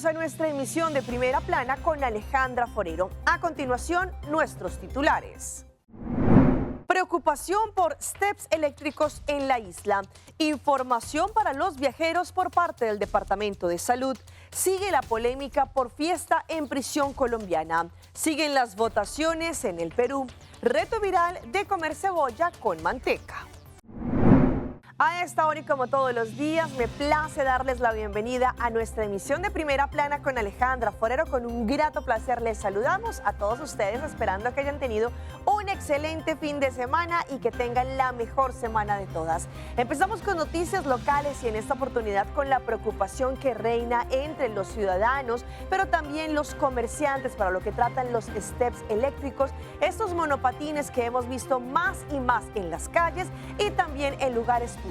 a nuestra emisión de Primera Plana con Alejandra Forero. A continuación, nuestros titulares. Preocupación por steps eléctricos en la isla. Información para los viajeros por parte del Departamento de Salud. Sigue la polémica por fiesta en prisión colombiana. Siguen las votaciones en el Perú. Reto viral de comer cebolla con manteca. A esta hora y como todos los días, me place darles la bienvenida a nuestra emisión de Primera Plana con Alejandra Forero. Con un grato placer les saludamos a todos ustedes, esperando que hayan tenido un excelente fin de semana y que tengan la mejor semana de todas. Empezamos con noticias locales y en esta oportunidad con la preocupación que reina entre los ciudadanos, pero también los comerciantes para lo que tratan los steps eléctricos, estos monopatines que hemos visto más y más en las calles y también en lugares públicos.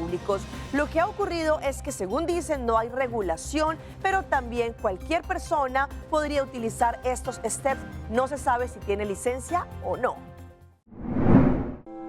Lo que ha ocurrido es que, según dicen, no hay regulación, pero también cualquier persona podría utilizar estos steps. No se sabe si tiene licencia o no.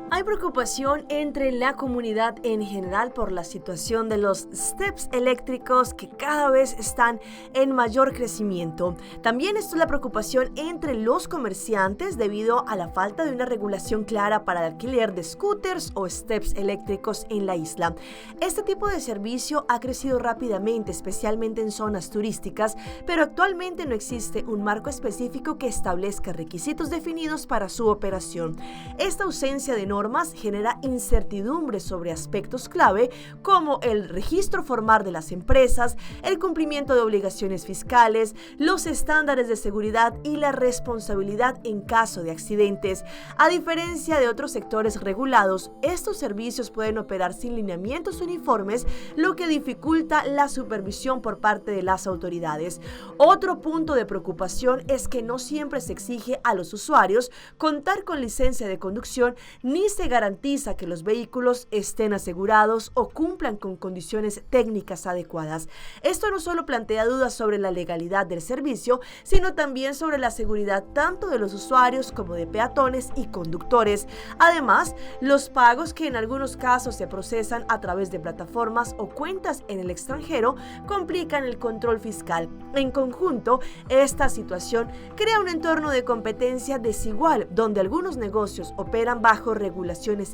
Hay preocupación entre la comunidad en general por la situación de los steps eléctricos que cada vez están en mayor crecimiento. También está la preocupación entre los comerciantes debido a la falta de una regulación clara para el alquiler de scooters o steps eléctricos en la isla. Este tipo de servicio ha crecido rápidamente, especialmente en zonas turísticas, pero actualmente no existe un marco específico que establezca requisitos definidos para su operación. Esta ausencia de normas genera incertidumbre sobre aspectos clave como el registro formal de las empresas, el cumplimiento de obligaciones fiscales, los estándares de seguridad y la responsabilidad en caso de accidentes. A diferencia de otros sectores regulados, estos servicios pueden operar sin lineamientos uniformes, lo que dificulta la supervisión por parte de las autoridades. Otro punto de preocupación es que no siempre se exige a los usuarios contar con licencia de conducción ni se garantiza que los vehículos estén asegurados o cumplan con condiciones técnicas adecuadas. Esto no solo plantea dudas sobre la legalidad del servicio, sino también sobre la seguridad tanto de los usuarios como de peatones y conductores. Además, los pagos que en algunos casos se procesan a través de plataformas o cuentas en el extranjero complican el control fiscal. En conjunto, esta situación crea un entorno de competencia desigual, donde algunos negocios operan bajo regulaciones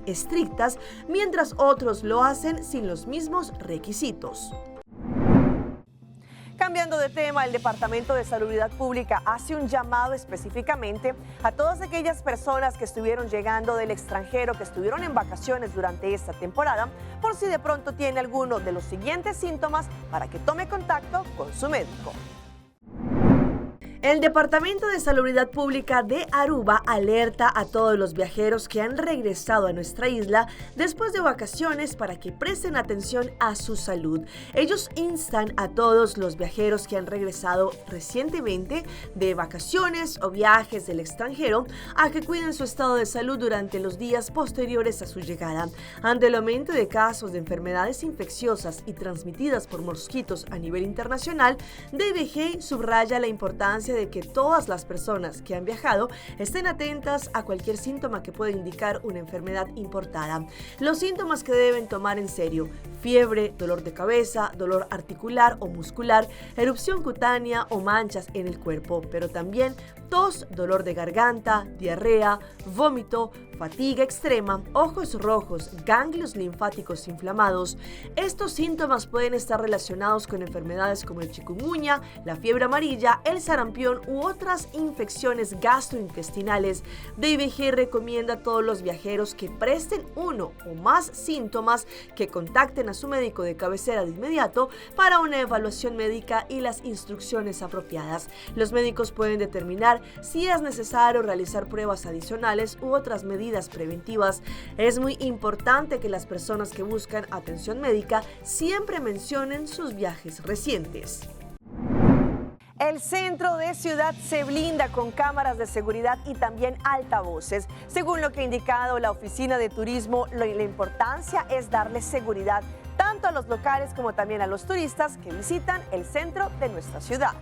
estrictas, mientras otros lo hacen sin los mismos requisitos. Cambiando de tema, el Departamento de Salubridad Pública hace un llamado específicamente a todas aquellas personas que estuvieron llegando del extranjero, que estuvieron en vacaciones durante esta temporada, por si de pronto tiene alguno de los siguientes síntomas, para que tome contacto con su médico. El Departamento de Salubridad Pública de Aruba alerta a todos los viajeros que han regresado a nuestra isla después de vacaciones para que presten atención a su salud. Ellos instan a todos los viajeros que han regresado recientemente de vacaciones o viajes del extranjero a que cuiden su estado de salud durante los días posteriores a su llegada. Ante el aumento de casos de enfermedades infecciosas y transmitidas por mosquitos a nivel internacional, DVG subraya la importancia de que todas las personas que han viajado estén atentas a cualquier síntoma que pueda indicar una enfermedad importada. Los síntomas que deben tomar en serio: fiebre, dolor de cabeza, dolor articular o muscular, erupción cutánea o manchas en el cuerpo, pero también tos, dolor de garganta, diarrea, vómito, fatiga extrema, ojos rojos, ganglios linfáticos inflamados. Estos síntomas pueden estar relacionados con enfermedades como el chikungunya, la fiebre amarilla, el sarampión u otras infecciones gastrointestinales. DVG recomienda a todos los viajeros que presten uno o más síntomas que contacten a su médico de cabecera de inmediato para una evaluación médica y las instrucciones apropiadas. Los médicos pueden determinar si es necesario realizar pruebas adicionales u otras medidas preventivas. Es muy importante que las personas que buscan atención médica siempre mencionen sus viajes recientes. El centro de ciudad se blinda con cámaras de seguridad y también altavoces. Según lo que ha indicado la Oficina de Turismo, la importancia es darle seguridad tanto a los locales como también a los turistas que visitan el centro de nuestra ciudad.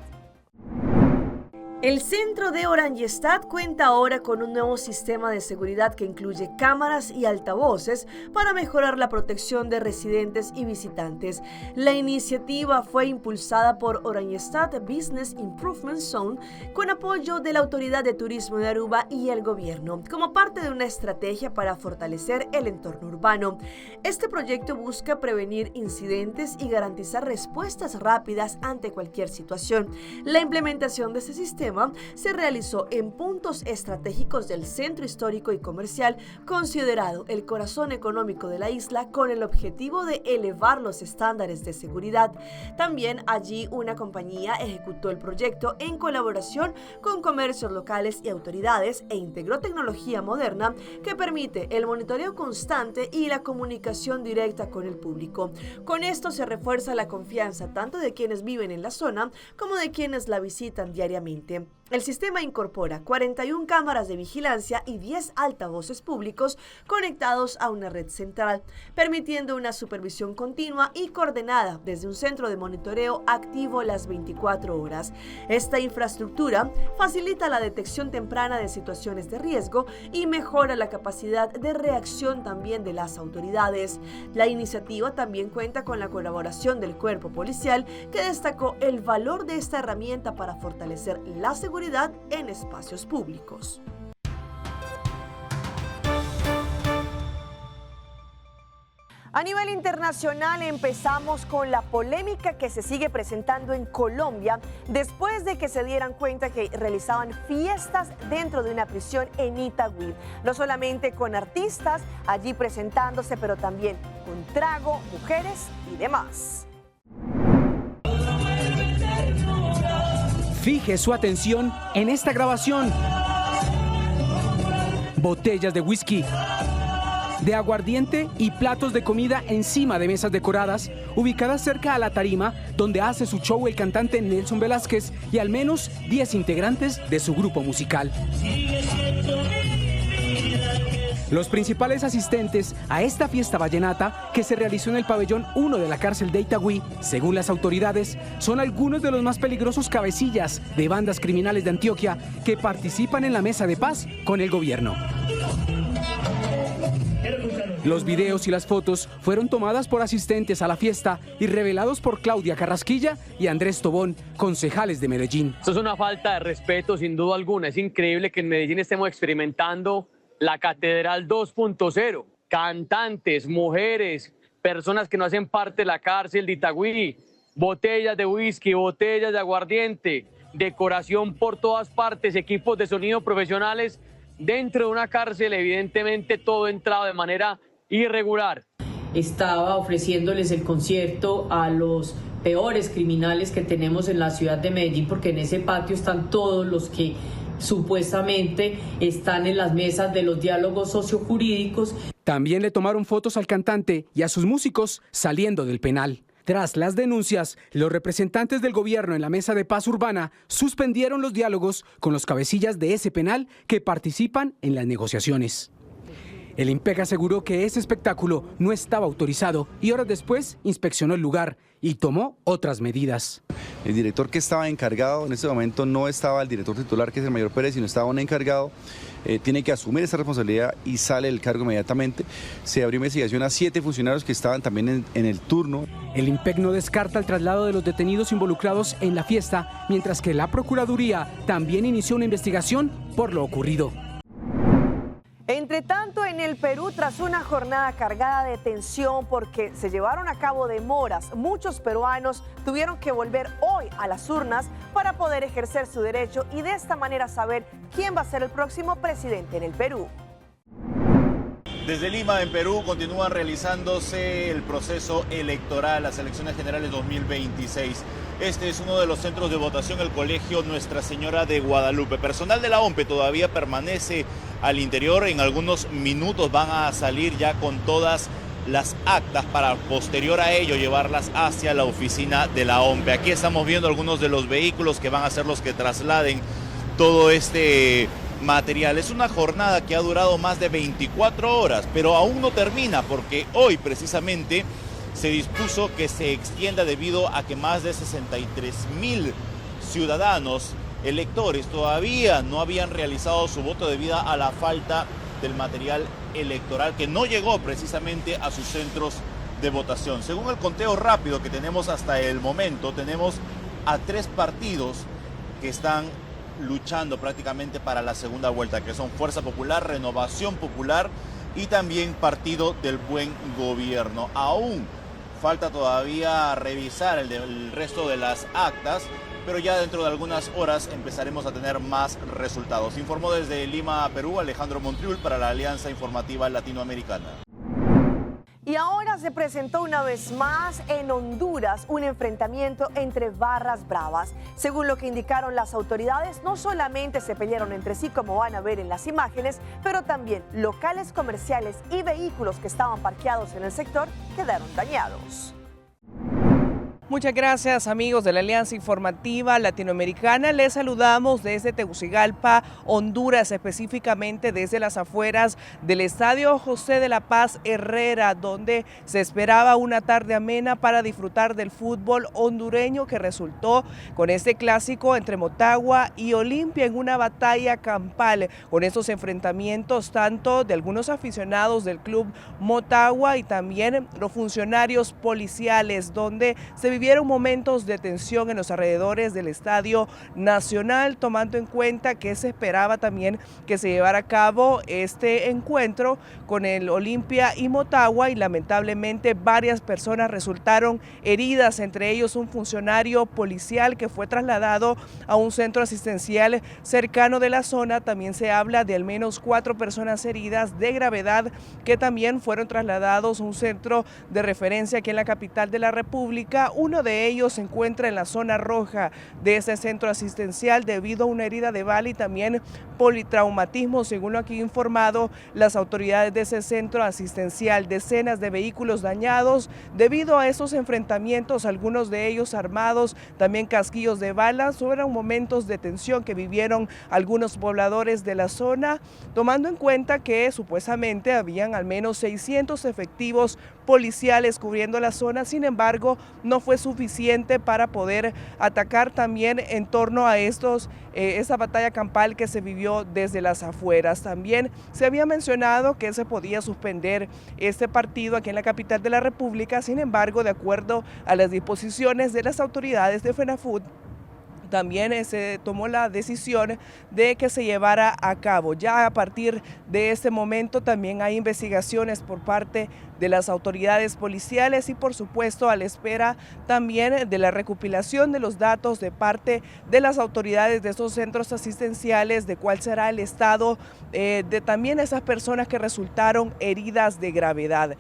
El centro de Oranjestad cuenta ahora con un nuevo sistema de seguridad que incluye cámaras y altavoces para mejorar la protección de residentes y visitantes. La iniciativa fue impulsada por Oranjestad Business Improvement Zone con apoyo de la Autoridad de Turismo de Aruba y el gobierno, como parte de una estrategia para fortalecer el entorno urbano. Este proyecto busca prevenir incidentes y garantizar respuestas rápidas ante cualquier situación. La implementación de este sistema se realizó en puntos estratégicos del centro histórico y comercial, considerado el corazón económico de la isla, con el objetivo de elevar los estándares de seguridad. También allí una compañía ejecutó el proyecto en colaboración con comercios locales y autoridades e integró tecnología moderna que permite el monitoreo constante y la comunicación directa con el público. Con esto se refuerza la confianza tanto de quienes viven en la zona como de quienes la visitan diariamente. El sistema incorpora 41 cámaras de vigilancia y 10 altavoces públicos conectados a una red central, permitiendo una supervisión continua y coordinada desde un centro de monitoreo activo las 24 horas. Esta infraestructura facilita la detección temprana de situaciones de riesgo y mejora la capacidad de reacción también de las autoridades. La iniciativa también cuenta con la colaboración del cuerpo policial, que destacó el valor de esta herramienta para fortalecer la seguridad en espacios públicos. A nivel internacional empezamos con la polémica que se sigue presentando en Colombia después de que se dieran cuenta que realizaban fiestas dentro de una prisión en Itagüí. No solamente con artistas allí presentándose, pero también con trago, mujeres y demás. Fije su atención en esta grabación. Botellas de whisky, de aguardiente y platos de comida encima de mesas decoradas, ubicadas cerca a la tarima donde hace su show el cantante Nelson Velázquez y al menos 10 integrantes de su grupo musical. Los principales asistentes a esta fiesta vallenata, que se realizó en el pabellón 1 de la cárcel de Itagüí, según las autoridades, son algunos de los más peligrosos cabecillas de bandas criminales de Antioquia que participan en la mesa de paz con el gobierno. Los videos y las fotos fueron tomadas por asistentes a la fiesta y revelados por Claudia Carrasquilla y Andrés Tobón, concejales de Medellín. Esto es una falta de respeto, sin duda alguna. Es increíble que en Medellín estemos experimentando la Catedral 2.0. Cantantes, mujeres, personas que no hacen parte de la cárcel de Itagüí, botellas de whisky, botellas de aguardiente, decoración por todas partes, equipos de sonido profesionales dentro de una cárcel, evidentemente todo entrado de manera irregular. Estaba ofreciéndoles el concierto a los peores criminales que tenemos en la ciudad de Medellín, porque en ese patio están todos los que supuestamente están en las mesas de los diálogos sociojurídicos. También le tomaron fotos al cantante y a sus músicos saliendo del penal. Tras las denuncias, los representantes del gobierno en la mesa de paz urbana suspendieron los diálogos con los cabecillas de ese penal que participan en las negociaciones. El IMPEC aseguró que ese espectáculo no estaba autorizado y horas después inspeccionó el lugar y tomó otras medidas. El director que estaba encargado, en ese momento no estaba el director titular, que es el mayor Pérez, sino estaba un encargado, tiene que asumir esa responsabilidad y sale del cargo inmediatamente. Se abrió investigación a 7 funcionarios que estaban también en el turno. El IMPEC no descarta el traslado de los detenidos involucrados en la fiesta, mientras que la Procuraduría también inició una investigación por lo ocurrido. Entre tanto, en el Perú, tras una jornada cargada de tensión porque se llevaron a cabo demoras, muchos peruanos tuvieron que volver hoy a las urnas para poder ejercer su derecho y de esta manera saber quién va a ser el próximo presidente en el Perú. Desde Lima, en Perú, continúan realizándose el proceso electoral, las elecciones generales 2026. Este es uno de los centros de votación, el Colegio Nuestra Señora de Guadalupe. Personal de la OMPE todavía permanece al interior. En algunos minutos van a salir ya con todas las actas para posterior a ello llevarlas hacia la oficina de la OMPE. Aquí estamos viendo algunos de los vehículos que van a ser los que trasladen todo este material. Es una jornada que ha durado más de 24 horas, pero aún no termina porque hoy precisamente se dispuso que se extienda debido a que más de 63,000 ciudadanos electores todavía no habían realizado su voto debido a la falta del material electoral que no llegó precisamente a sus centros de votación. Según el conteo rápido que tenemos hasta el momento, tenemos a 3 partidos que están luchando prácticamente para la segunda vuelta, que son Fuerza Popular, Renovación Popular y también Partido del Buen Gobierno. Aún falta todavía revisar el resto de las actas, pero ya dentro de algunas horas empezaremos a tener más resultados. Informó desde Lima, Perú, Alejandro Montriul para la Alianza Informativa Latinoamericana. Y ahora se presentó una vez más en Honduras un enfrentamiento entre barras bravas. Según lo que indicaron las autoridades, no solamente se pelearon entre sí, como van a ver en las imágenes, pero también locales comerciales y vehículos que estaban parqueados en el sector quedaron dañados. Muchas gracias, amigos de la Alianza Informativa Latinoamericana. Les saludamos desde Tegucigalpa, Honduras, específicamente desde las afueras del Estadio José de la Paz Herrera, donde se esperaba una tarde amena para disfrutar del fútbol hondureño, que resultó con este clásico entre Motagua y Olimpia en una batalla campal, con estos enfrentamientos tanto de algunos aficionados del club Motagua y también los funcionarios policiales, donde se vivieron momentos de tensión en los alrededores del Estadio Nacional, tomando en cuenta que se esperaba también que se llevara a cabo este encuentro con el Olimpia y Motagua, y lamentablemente varias personas resultaron heridas, entre ellos un funcionario policial que fue trasladado a un centro asistencial cercano de la zona. También se habla de al menos 4 personas heridas de gravedad que también fueron trasladados a un centro de referencia aquí en la capital de la República. Uno de ellos se encuentra en la zona roja de ese centro asistencial debido a una herida de bala y también politraumatismo, según lo aquí informado las autoridades de ese centro asistencial. Decenas de vehículos dañados debido a esos enfrentamientos, algunos de ellos armados, también casquillos de balas. Fueron momentos de tensión que vivieron algunos pobladores de la zona, tomando en cuenta que supuestamente habían al menos 600 efectivos policiales cubriendo la zona. Sin embargo, no fue suficiente para poder atacar también en torno a esa batalla campal que se vivió desde las afueras. También se había mencionado que se podía suspender este partido aquí en la capital de la República. Sin embargo, de acuerdo a las disposiciones de las autoridades de FENAFUT, también se tomó la decisión de que se llevara a cabo. Ya a partir de este momento también hay investigaciones por parte de las autoridades policiales y por supuesto a la espera también de la recopilación de los datos de parte de las autoridades de estos centros asistenciales, de cuál será el estado de también esas personas que resultaron heridas de gravedad.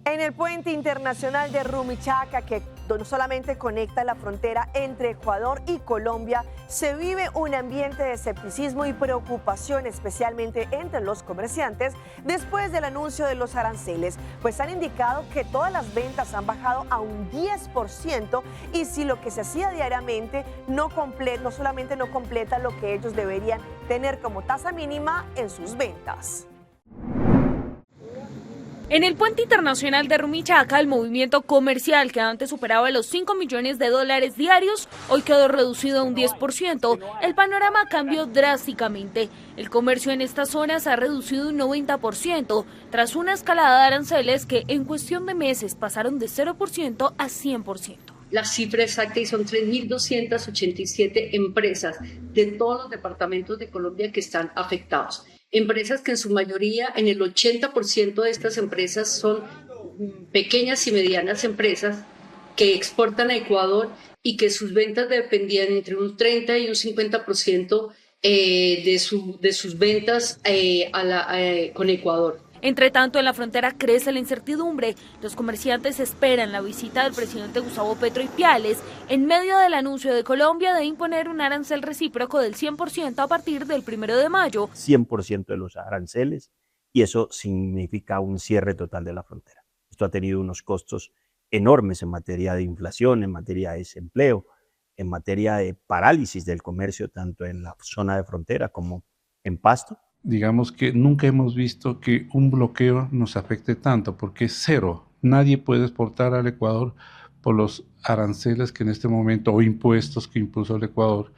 En el puente internacional de Rumichaca, que no solamente conecta la frontera entre Ecuador y Colombia, se vive un ambiente de escepticismo y preocupación, especialmente entre los comerciantes, después del anuncio de los aranceles, pues han indicado que todas las ventas han bajado a un 10% y si lo que se hacía diariamente no solamente no completa lo que ellos deberían tener como tasa mínima en sus ventas. En el puente internacional de Rumichaca, el movimiento comercial, que antes superaba los $5 millones diarios, hoy quedó reducido a un 10%. El panorama cambió drásticamente. El comercio en estas zonas ha reducido un 90%, tras una escalada de aranceles que en cuestión de meses pasaron de 0% a 100%. La cifra exacta y son 3.287 empresas de todos los departamentos de Colombia que están afectados. Empresas que en su mayoría, en el 80% de estas empresas son pequeñas y medianas empresas que exportan a Ecuador y que sus ventas dependían entre un 30 y un 50% de sus ventas con Ecuador. Entre tanto, en la frontera crece la incertidumbre. Los comerciantes esperan la visita del presidente Gustavo Petro Ipiales en medio del anuncio de Colombia de imponer un arancel recíproco del 100% a partir del 1 de mayo. 100% de los aranceles, y eso significa un cierre total de la frontera. Esto ha tenido unos costos enormes en materia de inflación, en materia de desempleo, en materia de parálisis del comercio, tanto en la zona de frontera como en Pasto. Digamos que nunca hemos visto que un bloqueo nos afecte tanto, porque es cero. Nadie puede exportar al Ecuador por los aranceles que en este momento, o impuestos que impuso el Ecuador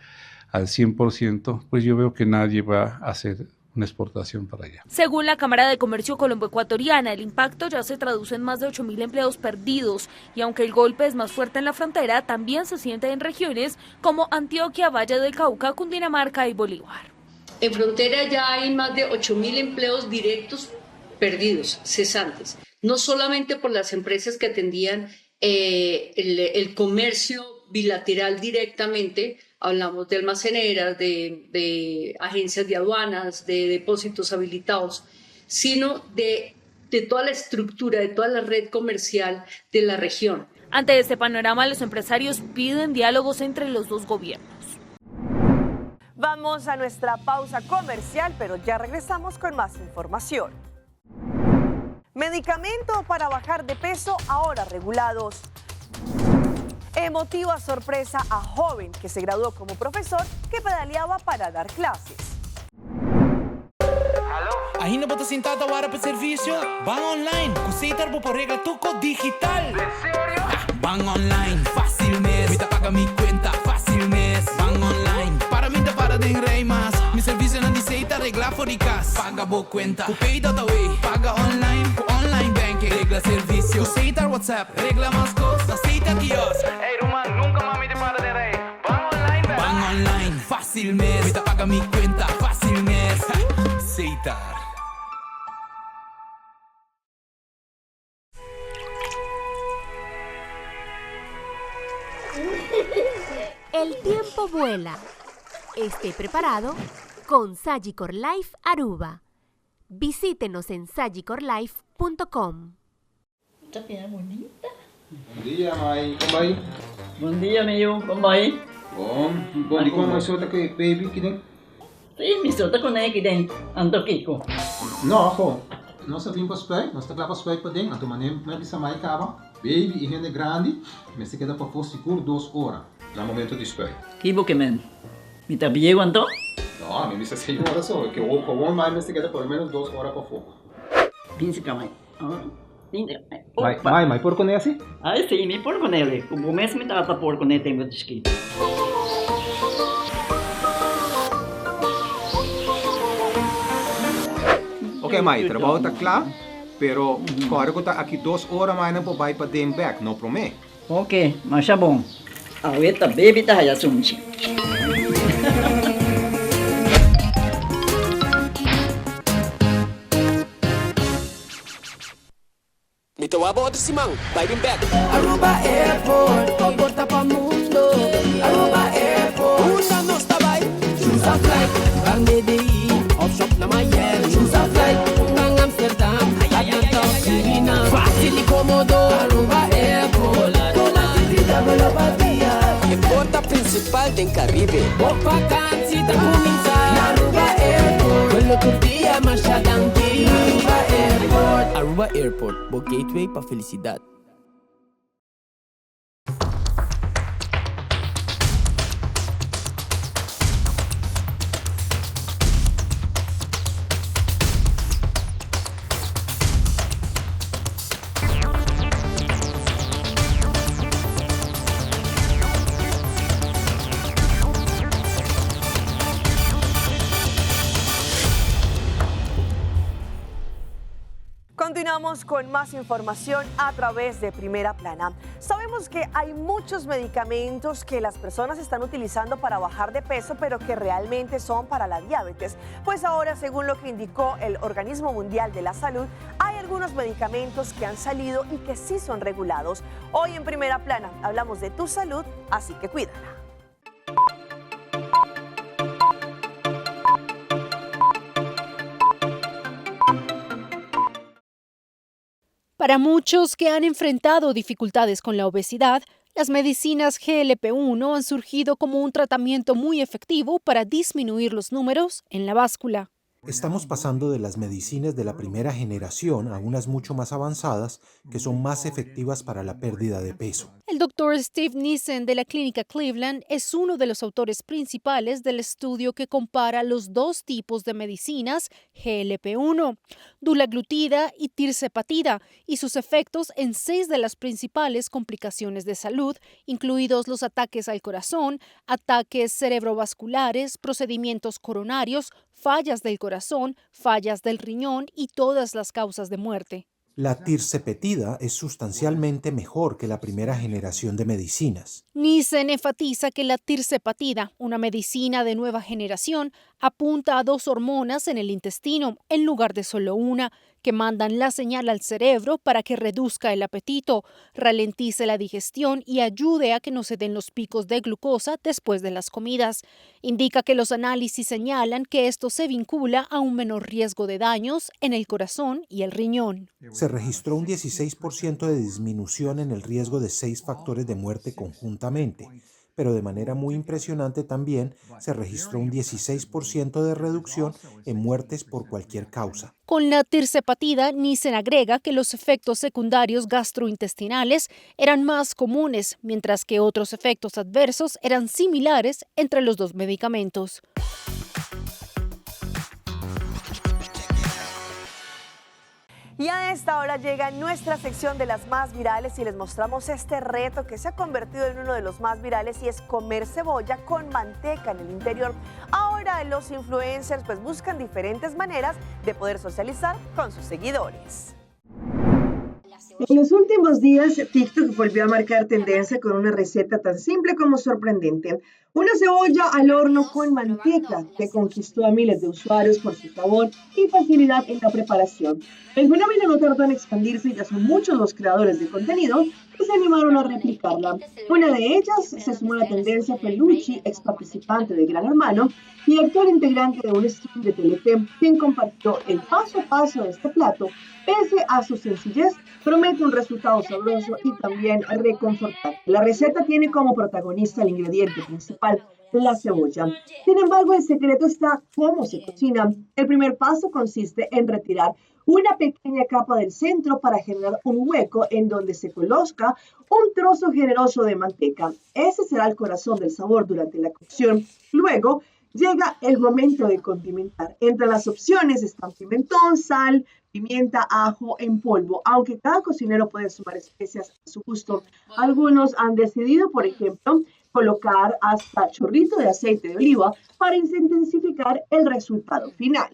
al 100%, pues yo veo que nadie va a hacer una exportación para allá. Según la Cámara de Comercio Colombo-Ecuatoriana, el impacto ya se traduce en más de 8.000 empleos perdidos y aunque el golpe es más fuerte en la frontera, también se siente en regiones como Antioquia, Valle del Cauca, Cundinamarca y Bolívar. En frontera ya hay más de 8.000 empleos directos perdidos, cesantes, no solamente por las empresas que atendían el comercio bilateral directamente, hablamos de almaceneras, de agencias de aduanas, de depósitos habilitados, sino de toda la estructura, de toda la red comercial de la región. Ante este panorama, los empresarios piden diálogos entre los dos gobiernos. Vamos a nuestra pausa comercial, pero ya regresamos con más información. Medicamento para bajar de peso ahora regulados. Emotiva sorpresa a joven que se graduó como profesor que pedaleaba para dar clases. Ainda bota sentado agora para serviço. Van online, cusita por regla tuco digital. ¿En serio? Van online, fácil mes. Me paga mi cuenta, fácil mes. Van online, para mí te para de rei mas. Mi serviço não diceita regla fóricas. Paga boa cuenta, cupei da way. Paga online, online banking. Regla serviço, cusita WhatsApp. Regla mais cosas, aceita kiosco. Ei, Roman, nunca mami te para de rei. Van online, baby. Van online, fácil mes. Me paga mi cuenta, fácil mes. Aceitar. El tiempo vuela. Esté preparado con Sagicor Life Aruba. Visítenos en sagicorlife.com. Esta piedra bonita. Bom dia, mãe. Como vai? Bom dia, meu. Como vai? Bom dia, como você está aqui, baby, aqui dentro? Sim, me solta com ele aqui dentro. Ando Kiko. Não, pô. Nós vimos para os pés, nós estamos para os pés para dentro. Então, mané, não é que mãe acaba. Baby, e rende grande, mas se queda para for seguro 2 horas. No momento de spray. Kibo que men. Me tá bien quanto? No, a mí me dice 6 horas solo, que o como mais se queda por lo menos 2 horas para fogo. Pince camay. Mãe, por con esse? Ah, sim, me por com ele. Como mês me tá por com ele tem muito escrito. Ok, mãe, trabalho está claro, pero agora que está aqui 2 horas mais não pode para dentro back, não promete. Ok, mas tá bom. Ahorita baby tá já sunchi. Mito wabo outro Simão, vai vir back. Aruba Airport, comporta pa mundo. Aruba Airport, una nostra vai. Choose a flight, bang DDI, off shop na Miami. Choose a flight, bang Amsterdam, Atlanta, China. Fácil y cómodo, Aruba Airport. Con la actividad de la batía. Porta principal del Caribe. O vacanze da cominciare. Aruba Airport, quello turdia ma shadanti. Aruba Airport. Aruba Airport, o gateway para felicidade. Continuamos con más información a través de Primera Plana. Sabemos que hay muchos medicamentos que las personas están utilizando para bajar de peso, pero que realmente son para la diabetes. Pues ahora, según lo que indicó el Organismo Mundial de la Salud, hay algunos medicamentos que han salido y que sí son regulados. Hoy en Primera Plana hablamos de tu salud, así que cuídala. Para muchos que han enfrentado dificultades con la obesidad, las medicinas GLP-1 han surgido como un tratamiento muy efectivo para disminuir los números en la báscula. Estamos pasando de las medicinas de la primera generación a unas mucho más avanzadas que son más efectivas para la pérdida de peso. El doctor Steve Nissen de la clínica Cleveland es uno de los autores principales del estudio que compara los dos tipos de medicinas GLP-1, dulaglutida y tirzepatida, y sus efectos en 6 de las principales complicaciones de salud, incluidos los ataques al corazón, ataques cerebrovasculares, procedimientos coronarios, fallas del corazón, fallas del riñón y todas las causas de muerte. La tirzepatida es sustancialmente mejor que la primera generación de medicinas. Nissen enfatiza que la tirzepatida, una medicina de nueva generación, apunta a 2 hormonas en el intestino en lugar de solo una, que mandan la señal al cerebro para que reduzca el apetito, ralentice la digestión y ayude a que no se den los picos de glucosa después de las comidas. Indica que los análisis señalan que esto se vincula a un menor riesgo de daños en el corazón y el riñón. Se registró un 16% de disminución en el riesgo de 6 factores de muerte conjuntamente, pero de manera muy impresionante también se registró un 16% de reducción en muertes por cualquier causa. Con la tirzepatida, Nissen agrega que los efectos secundarios gastrointestinales eran más comunes, mientras que otros efectos adversos eran similares entre los 2 medicamentos. Y a esta hora llega nuestra sección de las más virales y les mostramos este reto que se ha convertido en uno de los más virales y es comer cebolla con manteca en el interior. Ahora los influencers pues buscan diferentes maneras de poder socializar con sus seguidores. En los últimos días, TikTok volvió a marcar tendencia con una receta tan simple como sorprendente. Una cebolla al horno con manteca que conquistó a miles de usuarios por su sabor y facilidad en la preparación. El fenómeno no tardó en expandirse y ya son muchos los creadores de contenido que se animaron a replicarla. Una de ellas se sumó a la tendencia Felucci, ex participante de Gran Hermano y actual integrante de un stream de Telefe, quien compartió el paso a paso de este plato. Pese a su sencillez, promete un resultado sabroso y también reconfortante. La receta tiene como protagonista el ingrediente principal, la cebolla. Sin embargo, el secreto está cómo se cocina. El primer paso consiste en retirar una pequeña capa del centro para generar un hueco en donde se coloca un trozo generoso de manteca. Ese será el corazón del sabor durante la cocción. Luego, llega el momento de condimentar. Entre las opciones están pimentón, sal, pimienta, ajo en polvo, aunque cada cocinero puede sumar especias a su gusto. Algunos han decidido, por ejemplo, colocar hasta chorrito de aceite de oliva para intensificar el resultado final.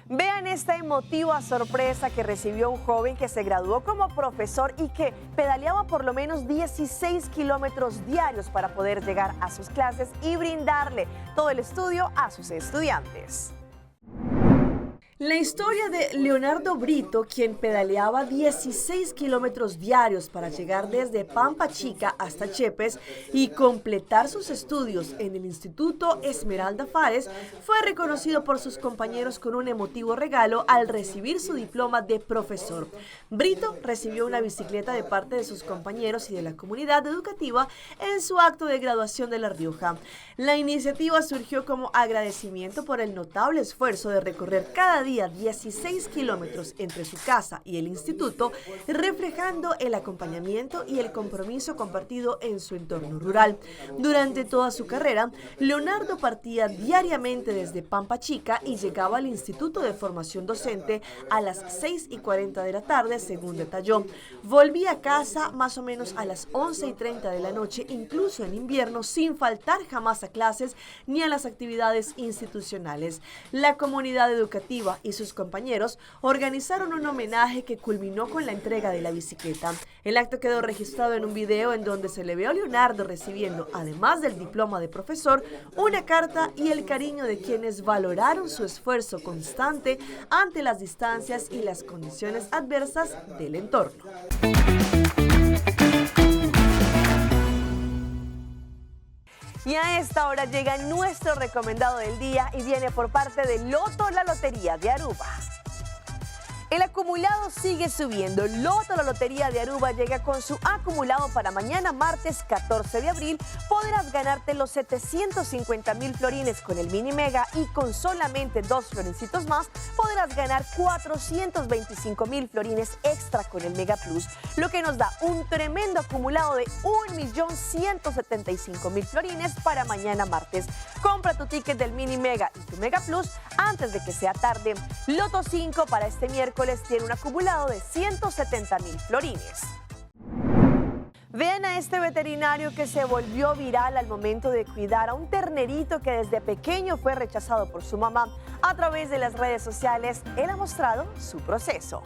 Vean esta emotiva sorpresa que recibió un joven que se graduó como profesor y que pedaleaba por lo menos 16 kilómetros diarios para poder llegar a sus clases y brindarle todo el estudio a sus estudiantes. La historia de Leonardo Brito, quien pedaleaba 16 kilómetros diarios para llegar desde Pampa Chica hasta Chepes y completar sus estudios en el Instituto Esmeralda Fares, fue reconocido por sus compañeros con un emotivo regalo al recibir su diploma de profesor. Brito recibió una bicicleta de parte de sus compañeros y de la comunidad educativa en su acto de graduación de La Rioja. La iniciativa surgió como agradecimiento por el notable esfuerzo de recorrer cada día 16 kilómetros entre su casa y el instituto, reflejando el acompañamiento y el compromiso compartido en su entorno rural. Durante toda su carrera, Leonardo partía diariamente desde Pampa Chica y llegaba al Instituto de Formación Docente a las 6:40 de la tarde, según detalló. Volvía a casa más o menos a las 11:30 de la noche, incluso en invierno, sin faltar jamás a clases ni a las actividades institucionales. La comunidad educativa y sus compañeros organizaron un homenaje que culminó con la entrega de la bicicleta. El acto quedó registrado en un video en donde se le ve a Leonardo recibiendo, además del diploma de profesor, una carta y el cariño de quienes valoraron su esfuerzo constante ante las distancias y las condiciones adversas del entorno. Y a esta hora llega nuestro recomendado del día y viene por parte de Loto, la Lotería de Aruba. El acumulado sigue subiendo. Loto, la Lotería de Aruba, llega con su acumulado para mañana, martes 14 de abril. Podrás ganarte los 750,000 florines con el Mini Mega y con solamente 2 florincitos más podrás ganar 425,000 florines extra con el Mega Plus, lo que nos da un tremendo acumulado de 1.175.000 florines para mañana martes. Compra tu ticket del Mini Mega y tu Mega Plus antes de que sea tarde. Loto 5 para este miércoles tiene un acumulado de 170,000 florines. Vean a este veterinario que se volvió viral al momento de cuidar a un ternerito que desde pequeño fue rechazado por su mamá. A través de las redes sociales, él ha mostrado su proceso.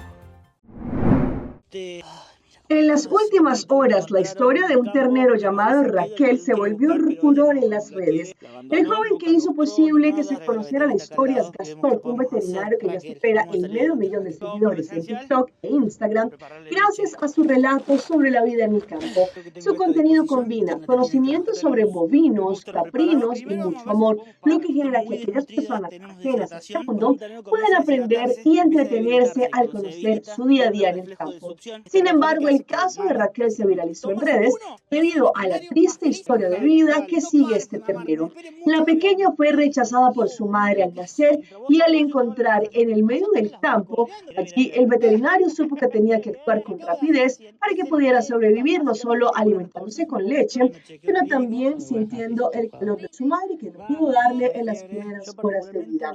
En las últimas horas, la historia de un ternero llamado Raquel se volvió furor en las redes. El joven que hizo posible que se conociera la historia es Gastón, un veterinario que ya supera el 500,000 de seguidores en TikTok e Instagram, gracias a su relato sobre la vida en el campo. Su contenido combina conocimientos sobre bovinos, caprinos y mucho amor, lo que genera que aquellas personas ajenas a este mundo puedan aprender y entretenerse al conocer su día a día en el campo. Sin embargo, el caso de Raquel se viralizó en redes debido a la triste historia de vida que sigue este ternero. La pequeña fue rechazada por su madre al nacer y al encontrar en el medio del campo, allí el veterinario supo que tenía que actuar con rapidez para que pudiera sobrevivir, no solo alimentándose con leche, sino también sintiendo el calor de su madre que no pudo darle en las primeras horas de vida.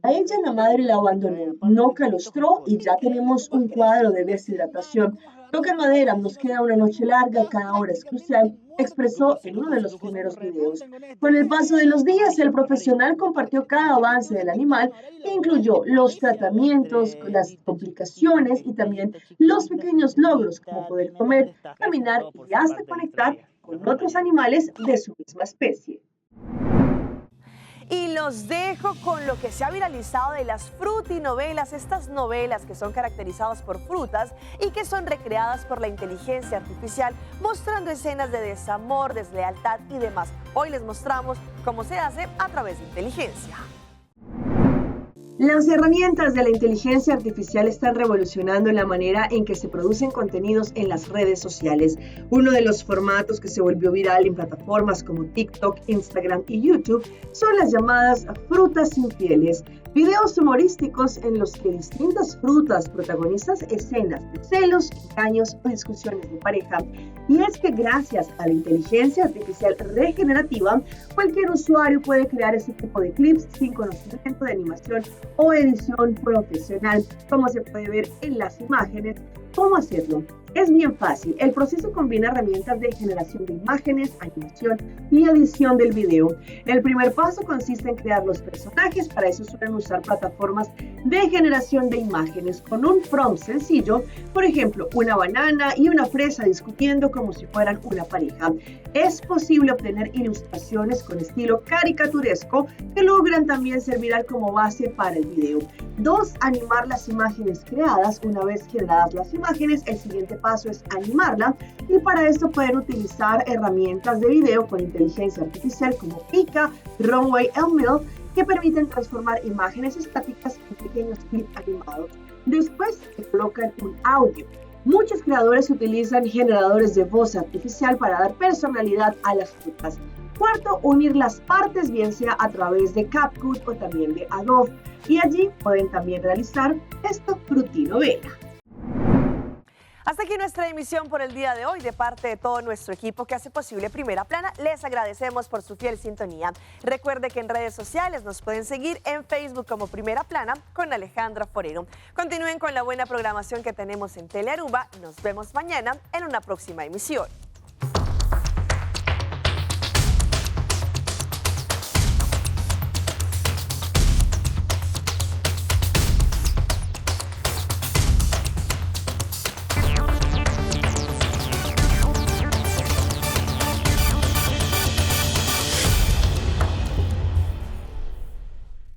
A ella la madre la abandonó, no calostró y ya tenemos un cuadro de deshidratación. Toca madera, nos queda una noche larga, cada hora es crucial, expresó en uno de los primeros videos. Con el paso de los días, el profesional compartió cada avance del animal e incluyó los tratamientos, las complicaciones y también los pequeños logros como poder comer, caminar y hasta conectar con otros animales de su misma especie. Y los dejo con lo que se ha viralizado de las frutinovelas, estas novelas que son caracterizadas por frutas y que son recreadas por la inteligencia artificial, mostrando escenas de desamor, deslealtad y demás. Hoy les mostramos cómo se hace a través de inteligencia. Las herramientas de la inteligencia artificial están revolucionando la manera en que se producen contenidos en las redes sociales. Uno de los formatos que se volvió viral en plataformas como TikTok, Instagram y YouTube son las llamadas frutas infieles, videos humorísticos en los que distintas frutas protagonizan escenas de celos, engaños o discusiones de pareja. Y es que gracias a la inteligencia artificial regenerativa, cualquier usuario puede crear este tipo de clips sin conocimiento de animación o edición profesional, como se puede ver en las imágenes. ¿Cómo hacerlo? Es bien fácil. El proceso combina herramientas de generación de imágenes, animación y edición del video. El primer paso consiste en crear los personajes. Para eso suelen usar plataformas de generación de imágenes con un prompt sencillo, por ejemplo, una banana y una fresa discutiendo como si fueran una pareja. Es posible obtener ilustraciones con estilo caricaturesco que logran también servir como base para el video. 2. Animar las imágenes creadas. Una vez generadas las imágenes, el siguiente paso es animarla, y para esto pueden utilizar herramientas de video con inteligencia artificial como Pika, Runway ML, que permiten transformar imágenes estáticas en pequeños clips animados. Después se colocan un audio. Muchos creadores utilizan generadores de voz artificial para dar personalidad a las frutas. 4. Unir las partes, bien sea a través de CapCut o también de Adobe, y allí pueden también realizar esta frutinovela. Hasta aquí nuestra emisión por el día de hoy. De parte de todo nuestro equipo que hace posible Primera Plana, les agradecemos por su fiel sintonía. Recuerde que en redes sociales nos pueden seguir en Facebook como Primera Plana con Alejandra Forero. Continúen con la buena programación que tenemos en Telearuba. Nos vemos mañana en una próxima emisión.